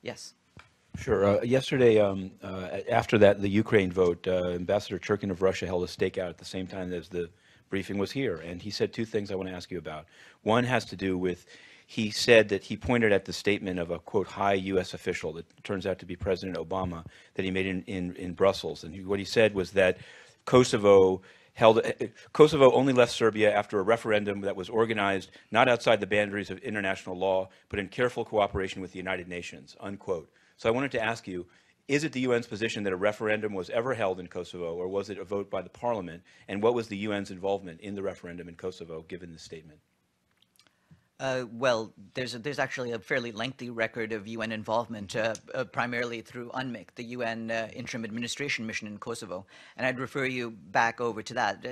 Yes. Sure. Yesterday, after the Ukraine vote, Ambassador Churkin of Russia held a stakeout at the same time as the briefing was here, and he said two things I want to ask you about. One has to do with, he said that he pointed at the statement of a, quote, high U.S. official that turns out to be President Obama that he made in Brussels. And what he said was that Kosovo only left Serbia after a referendum that was organized not outside the boundaries of international law, but in careful cooperation with the United Nations, unquote. So I wanted to ask you, is it the UN's position that a referendum was ever held in Kosovo, or was it a vote by the parliament? And what was the UN's involvement in the referendum in Kosovo, given this statement? Well, there's actually a fairly lengthy record of UN involvement, primarily through UNMIC, the UN Interim Administration Mission in Kosovo, and I'd refer you back over to that.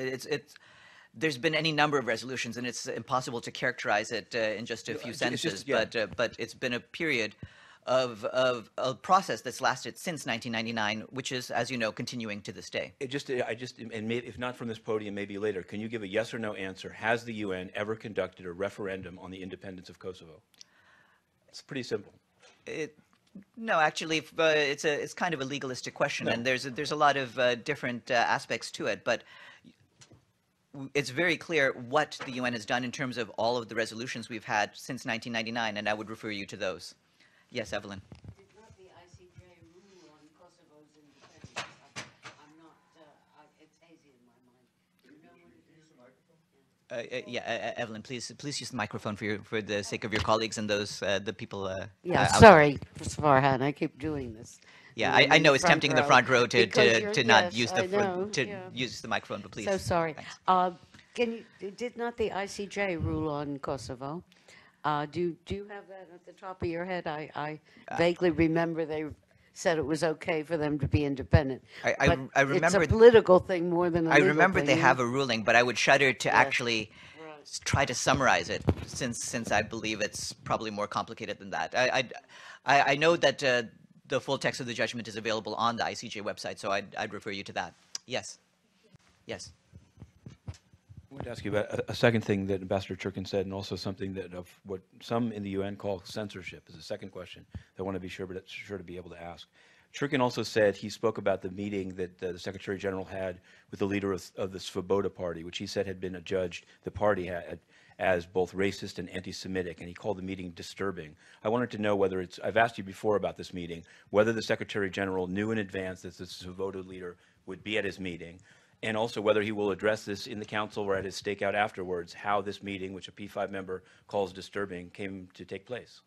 There's been any number of resolutions, and it's impossible to characterize it in just a few sentences. But it's been a period of a process that's lasted since 1999, which is, as you know, continuing to this day. And maybe, if not from this podium, maybe later, can you give a yes or no answer? Has the UN ever conducted a referendum on the independence of Kosovo? It's pretty simple. No, actually, it's kind of a legalistic question, and there's a lot of different aspects to it, but it's very clear what the UN has done in terms of all of the resolutions we've had since 1999, and I would refer you to those. Yes, Evelyn. Did not the ICJ rule on Kosovo's independence? I'm not, it's hazy in my mind. Do you know what it is? Yeah, Evelyn, please use the microphone for the sake of your colleagues and those the people. Sorry, Farhan, I keep doing this. Yeah, I know it's tempting in the front row to not use use the microphone, but please. So sorry. Did not the ICJ rule on Kosovo? Do you have that at the top of your head? I vaguely remember they said it was okay for them to be independent. I remember it's a political thing more than a legal remember thing. they have a ruling, but I would shudder to actually try to summarize it, since I believe it's probably more complicated than that. I know that the full text of the judgment is available on the ICJ website, so I'd refer you to that. Yes. Yes. I wanted to ask you about a second thing that Ambassador Churkin said, and also something that of what some in the UN call censorship is a second question that I want to be sure to be able to ask. Churkin also said he spoke about the meeting that the Secretary General had with the leader of the Svoboda party, which he said had been adjudged, the party had, as both racist and anti-Semitic, and he called the meeting disturbing. I wanted to know whether I've asked you before about this meeting, whether the Secretary General knew in advance that the Svoboda leader would be at his meeting, and also whether he will address this in the council or at his stakeout afterwards, how this meeting, which a P5 member calls disturbing, came to take place.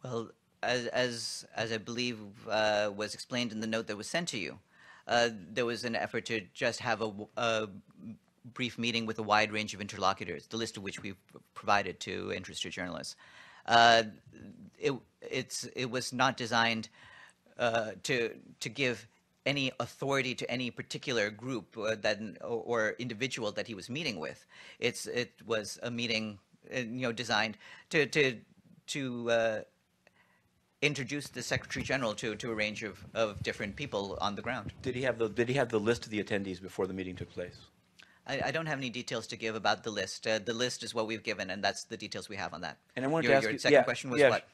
Well, as I believe was explained in the note that was sent to you, there was an effort to just have a brief meeting with a wide range of interlocutors, the list of which we've provided to interested journalists. It was not designed to give any authority to any particular group or individual that he was meeting with. It was a meeting, designed to introduce the Secretary General to a range of different people on the ground. Did he have the list of the attendees before the meeting took place? I don't have any details to give about the list. The list is what we've given, and that's the details we have on that. And I wanted to ask your you, second question was what?